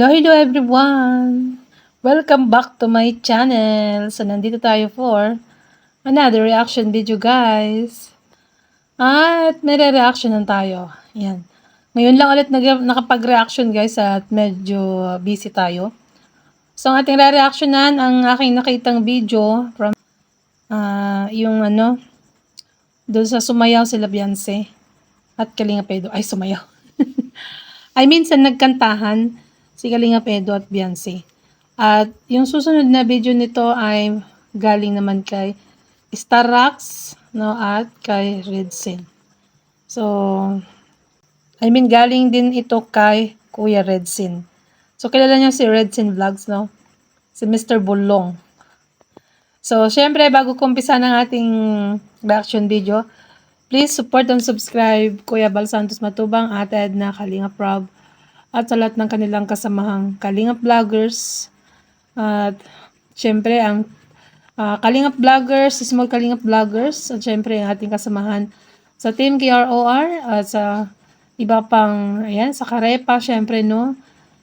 Hello everyone! Welcome back to my channel. So, nandito tayo for another reaction video, guys. At may re-reactionan tayo. Yan. Ngayon lang ulit nakapag-reaction, guys, at medyo busy tayo. So, ang ating re-reactionan, ang aking nakitang video from yung doon sa sumayaw sila Beyonce at Kalinga Pedro. Ay, sumayaw. Ay, minsan nagkantahan si Kalinga Pedro at Beyonce. At yung susunod na video nito ay galing naman kay Starrax, no, at kay Redsin. So, galing din ito kay Kuya Redsin. So, kilala niyo si Redsin Vlogs, no? Si Mr. Bulong. So, syempre, bago ko umpisa ng ating reaction video, please support and subscribe Kuya Bal Santos Matubang, Ate Edna, Kalinga Prab, at sa lahat ng kanilang kasamahang Kalingap Vloggers. At syempre, ang Kalingap Vloggers, Small Kalingap Vloggers, at syempre, ang ating kasamahan sa Team KROR, at sa iba pang, ayan, sa Karepa, syempre, no?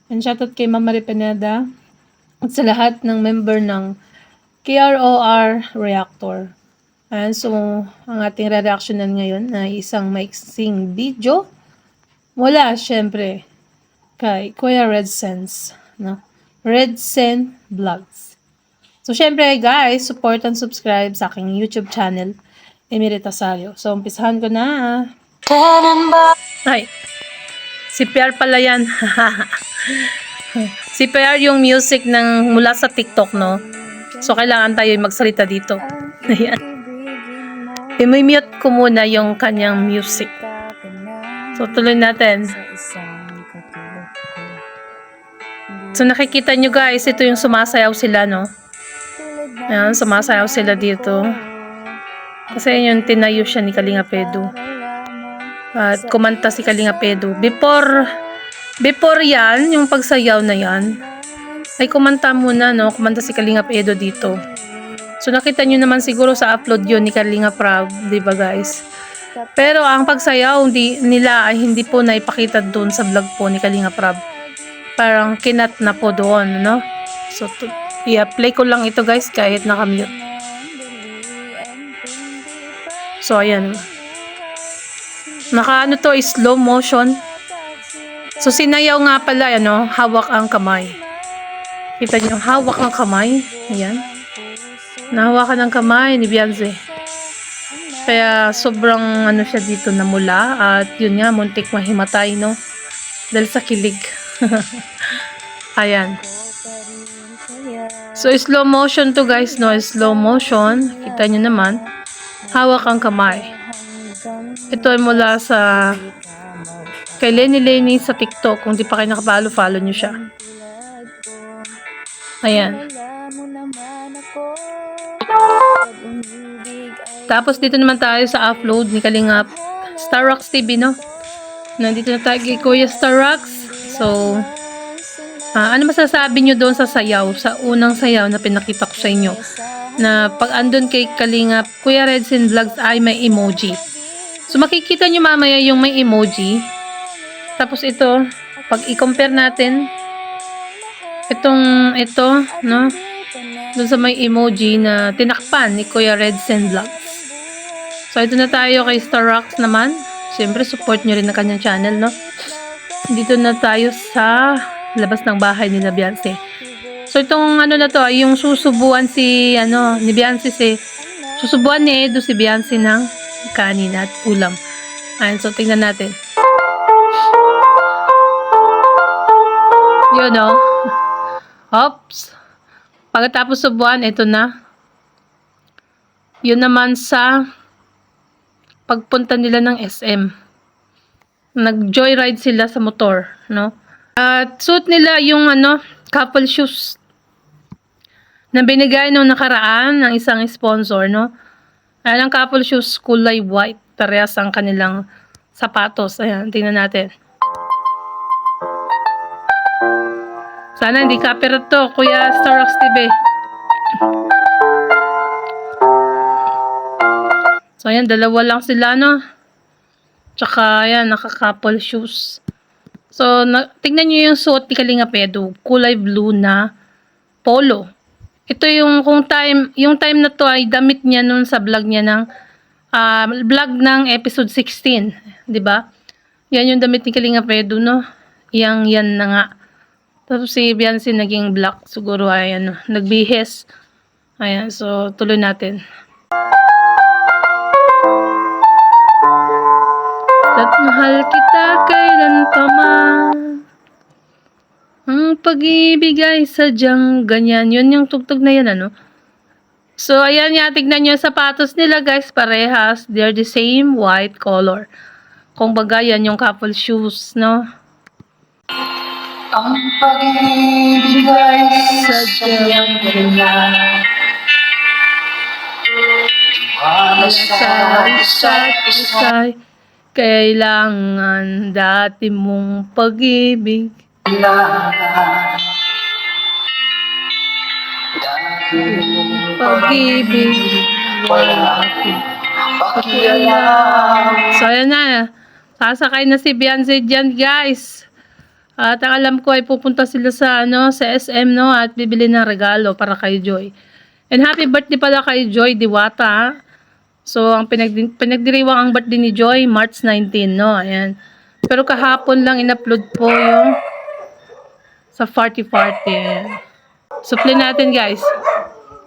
And shoutout kay Mama Ripeneda, at sa lahat ng member ng KROR Reactor. And so, ang ating re-reactionan ngayon ay isang maiksing video mula, syempre, kay Kuya Redsense, no? Redsen Vlogs. So, syempre, guys, support and subscribe sa aking YouTube channel, Emirita Sario. So, umpisahan ko na. Ay, si PR pala yan. Si PR yung music ng mula sa TikTok, no? So, kailangan tayo magsalita dito. Ayan. I-mute ko muna yung kanyang music. So, tuloy natin. So, nakikita nyo, guys, ito yung sumasayaw sila, no? Ayan, sumasayaw sila dito. Kasi yun, tinayo siya ni Kalinga Pedro. At kumanta si Kalinga Pedro. Before yan, yung pagsayaw na yan, ay kumanta muna, no? Kumanta si Kalinga Pedro dito. So, nakita nyo naman siguro sa upload yun ni Kalinga Prab, diba, guys? Pero, ang pagsayaw nila ay hindi po naipakita doon sa vlog po ni Kalinga Prab. Parang kinat na po doon, no? So, i-play ko lang ito, guys, kahit nakamute. So, ayan. Naka, to, slow motion. So, sinayaw nga pala, ano, hawak ang kamay. Kita niyo, hawak ang kamay. Ayan. Nahawakan ng kamay ni Beyonce. Kaya, sobrang, siya dito namula. At, yun nga, muntik mahimatay, no? Dahil sa kilig. Ayan. So, slow motion to, guys, no? Slow motion. Kita nyo naman. Hawak ang kamay. Ito ay mula sa kay Lenny sa TikTok. Kung di pa kayo nakapalo-follow nyo siya. Ayan. Tapos, dito naman tayo sa upload ni Kalingap Starrax TV, no? Nandito na tayo kay Kuya Starrax. So, ano masasabi nyo doon sa sayaw? Sa unang sayaw na pinakita ko sa inyo. Na pag andun kay Kalingap, Kuya Redsin Vlogs ay may emoji. So, makikita nyo mamaya yung may emoji. Tapos ito, pag i-compare natin, ito, no? Doon sa may emoji na tinakpan ni Kuya Redsin Vlogs. So, ito na tayo kay Starrax naman. Siyempre, support nyo rin na kanyang channel, no? Dito na tayo sa labas ng bahay nila Beyonce. So, itong na to, yung susubuan ni Beyonce susubuan ni Edo si Beyonce ng kanin at ulam. Ayan, so, tingnan natin. Yun, no? Oops. Pagkatapos subuan, ito na. Yun naman sa pagpunta nila ng SM. Nag-joyride sila sa motor, no? At suit nila yung couple shoes na binigay nung nakaraan ng isang sponsor, no? Ayan ang couple shoes, kulay white. Parehas ang kanilang sapatos. Ayan, tingnan natin. Sana hindi copyright to, Kuya Starrax TV. So, ayan, dalawa lang sila, no? Tsaka, ayan, naka-couple shoes. So, tignan nyo yung suot ni Kalinga Pedro. Kulay blue na polo. Ito yung yung time na to ay damit niya nun sa vlog niya ng vlog ng episode 16, 'di ba? Yan yung damit ni Kalinga Pedro, no? Yan na nga. Tapos si Beyonce naging black, siguro ay ano, nagbihis. Ayan, so tuloy natin. At mahal kita kailan pa man. Ang pag-ibig ay sadyang ganyan. Yun yung tugtog na yan, ano? So, ayan nga, tignan nyo yung sapatos nila, guys. Parehas. They're the same white color. Kung baga, yan yung couple shoes, no? Ang pag-ibig ay sadyang ganyan. Wala sa isa't isa'y kailangan dati mong pag-ibig. Pag-ibig wala akong pakialam. So ayan na, sasakay na si Beyonce dyan, guys. At ang alam ko ay pupunta sila sa sa SM, no, at bibili ng regalo para kay Joy. And happy birthday pala kay Joy Diwata. So ang pinagdiriwang ang birthday ni Joy March 19, no. Ayan. Pero kahapon lang in-upload po yung sa party. Ayan. So play natin, guys.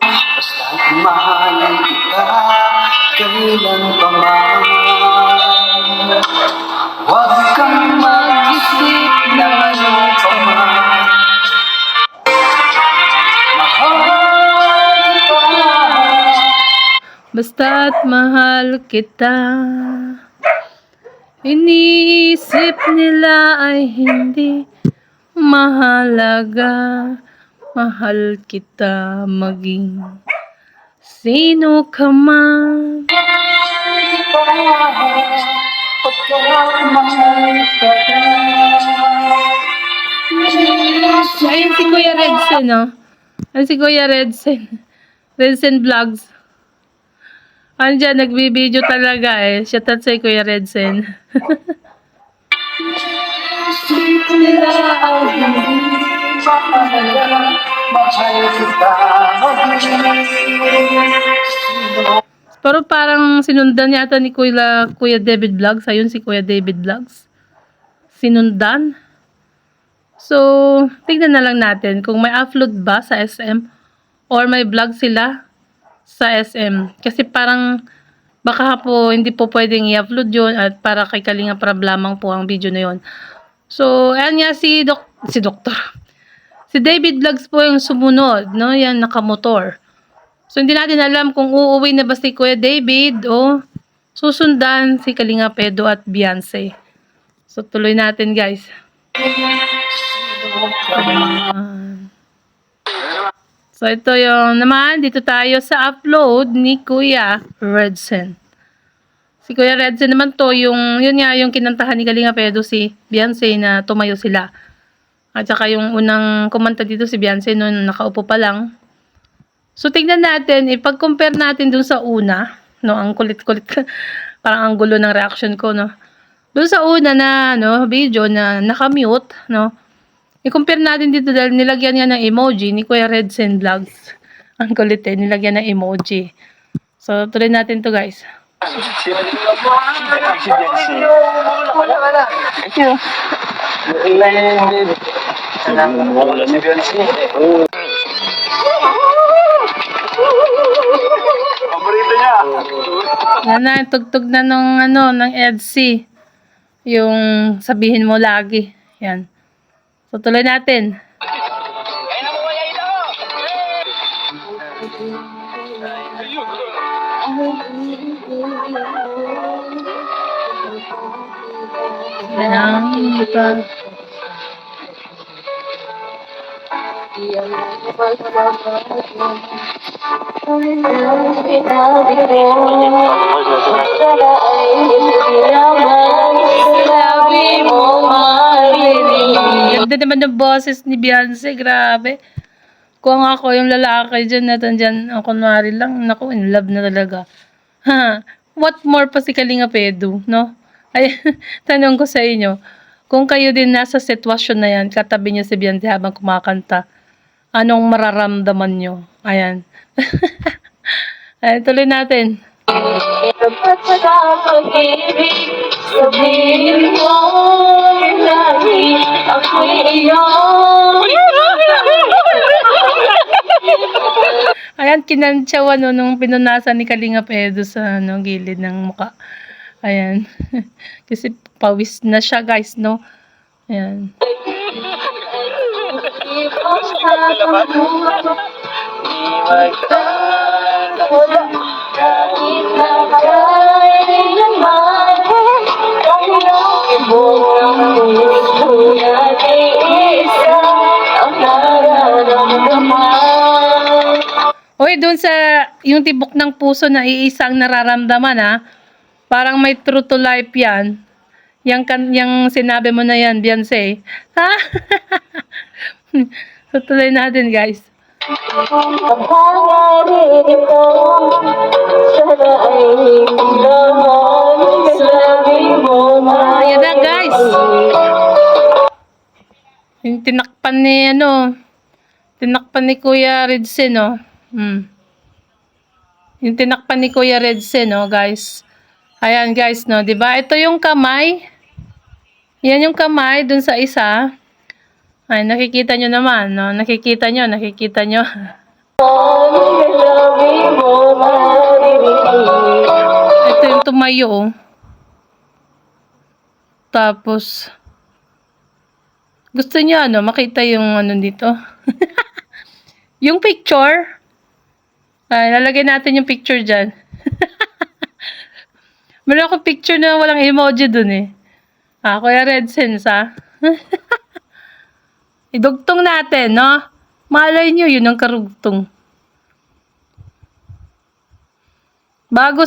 Basta't mahal kita, kailan pa man. Huwag kang mag-isip na ano pa man. Mahal kita. Basta't mahal kita. Iniisip nila ay hindi mahalaga. Mahal kita maging sino ka man. Ayun si Kuya Redsen, no? Ayun si Kuya Redsen. Redsen Vlogs. Andiyan, nagbibideo talaga eh. Shout out sa Kuya Redsen. Pero parang sinundan yata ni Kuya David Vlogs. Ayun si Kuya David Vlogs. Sinundan. So, tignan na lang natin kung may upload ba sa SM or may vlog sila sa SM. Kasi parang baka po hindi po pwedeng i-upload yun at para kay Kalinga Prab lamang po ang video na yun. So, ayan nga si Doktor. Si David Vlogs po yung sumunod, no? Yan, nakamotor. So, hindi natin alam kung uuwi na ba si Kuya David o susundan si Kalinga Pedro at Beyonce. So, tuloy natin, guys. So, ito yung naman. Dito tayo sa upload ni Kuya Redsen. Si Kuya Redsen naman to, yun nga, yung kinantahan ni Kalinga Pedro si Beyonce na tumayo sila. At saka yung unang kumanta dito si Beyonce noon nakaupo pa lang. So, tignan natin, ipag-compare natin dun sa una, no, ang kulit-kulit, parang ang gulo ng reaction ko, no. Dun sa una na, no, video na nakamute, no, i-compare natin dito dahil nilagyan niya ng emoji ni Kuya Redsen Vlogs. Ang kulit eh, nilagyan ng emoji. So, tuloy natin to, guys. Paborito niya. Yan na, tugtog na ng EDC. Yung sabihin mo lagi. Yan. So, tuloy natin. Yan ang iba. Ganda naman ng boses ni Beyonce, grabe. Kung ako yung lalaki dyan, ang kunwari lang, naku, in love na talaga. Ha, what more pa si Kalinga Pedro, no? Ay, tanong ko sa inyo, Kung kayo din nasa sitwasyon na yan, katabi niyo si Beyonce habang kumakanta, anong mararamdaman nyo? Ayan. Ayan, tuloy natin. Dapat sa pag-ibig, sabihin mo lagi ako'y iyong. Ayan, kinantsawan no, nung pinunasan ni Kalingap Edo sa gilid ng muka. Ayan. Kasi pawis na siya, guys, no? Ayan. Kahit na kailanman, kahit buong gusto natin isa ang nararamdaman. Hoy, dun sa yung tibok ng puso na iisang nararamdaman, ha? Parang may true to life yan. Yang sinabi mo na yan, Beyonce. Ha? So, tuloy natin, guys. Ang hangarin ito, sana ay laman, sabi mo Ayan na, guys. Yung tinakpan ni Kuya Redsin, no? Yung tinakpan ni Kuya Redsin, no, guys. Ayan, guys, no, 'di ba? Ito yung kamay. Yan yung kamay dun sa isa. Ay, nakikita nyo naman, no? Nakikita nyo. Ito yung tumayo, oh. Tapos, gusto niya, makita yung dito. Yung picture. Ay, lalagay natin yung picture dyan. Meron akong picture na walang emoji dun, eh. Kuya Redsense, ha? Idugtong natin, no? Malay nyo, yun ang karugtong. Bago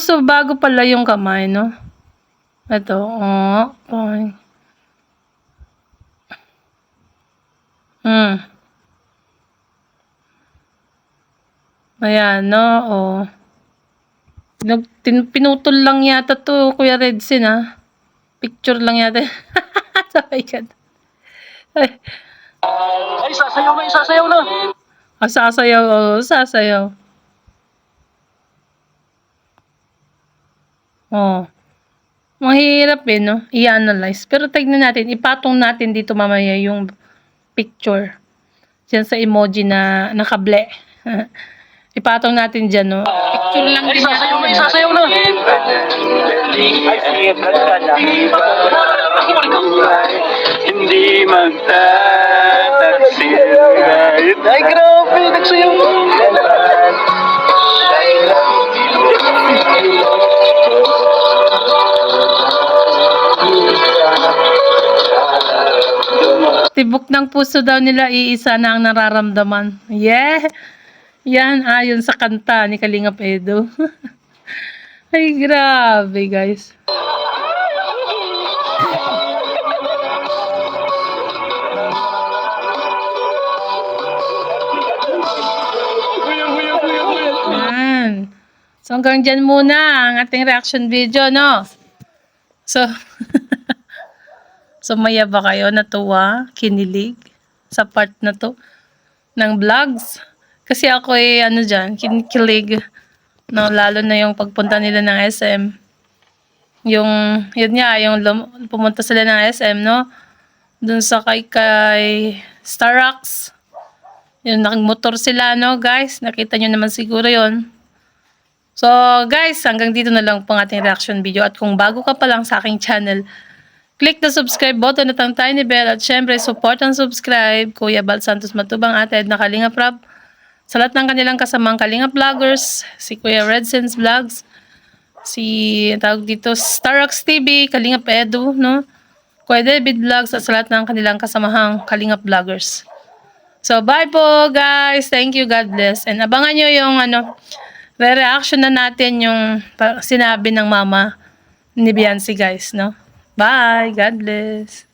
pala yung kamay, no? Ito, okay. Ayan, no? Pinutol lang yata to, Kuya Redsin, ha? Picture lang yata. Sabay ka. Ay, sasayaw na. Sasayaw. Mahirap, no? I-analyze. Pero tignan natin, ipatong natin dito mamaya yung picture. Diyan sa emoji na nakable. Ipatong natin dyan, no? Picture lang din yan. Sasayaw na. Hindi magtataksil kahit ay grabe, nagsayaw mo. Tibok ng puso daw nila, iisa na ang nararamdaman. Yeah! Yan, ayon sa kanta ni Kalingap Edo. Ay, grabe, guys. Yan. So, hanggang dyan muna ang ating reaction video, no? So, sumaya ba kayo? Natuwa? Kinilig? Sa part na to ng vlogs? Kasi ako dyan, kinikilig. No, lalo na yung pagpunta nila ng SM. Yun nga, yung pumunta sila ng SM, no? Dun sa kay Starrocks. Yung nakimotor sila, no, guys? Nakita nyo naman siguro yon. So, guys, hanggang dito na lang po ang ating reaction video. At kung bago ka pa lang sa aking channel, click the subscribe button at ang tiny bell. At syempre, support and subscribe. Kuya Bal Santos Matubang, Ate Edna Kalingap Rob. Sa lahat ng kanilang kasamang Kalingap Vloggers, si Kuya Redsense Vlogs, si tawag dito Starrocks TV, Kalingap Edu, no? Kuya David Vlogs, at sa lahat ng kanilang kasamahang Kalingap Vloggers. So, bye po, guys. Thank you. God bless. And abangan nyo yung re-reaction na natin yung sinabi ng mama ni Beyonce, guys, no? Bye. God bless.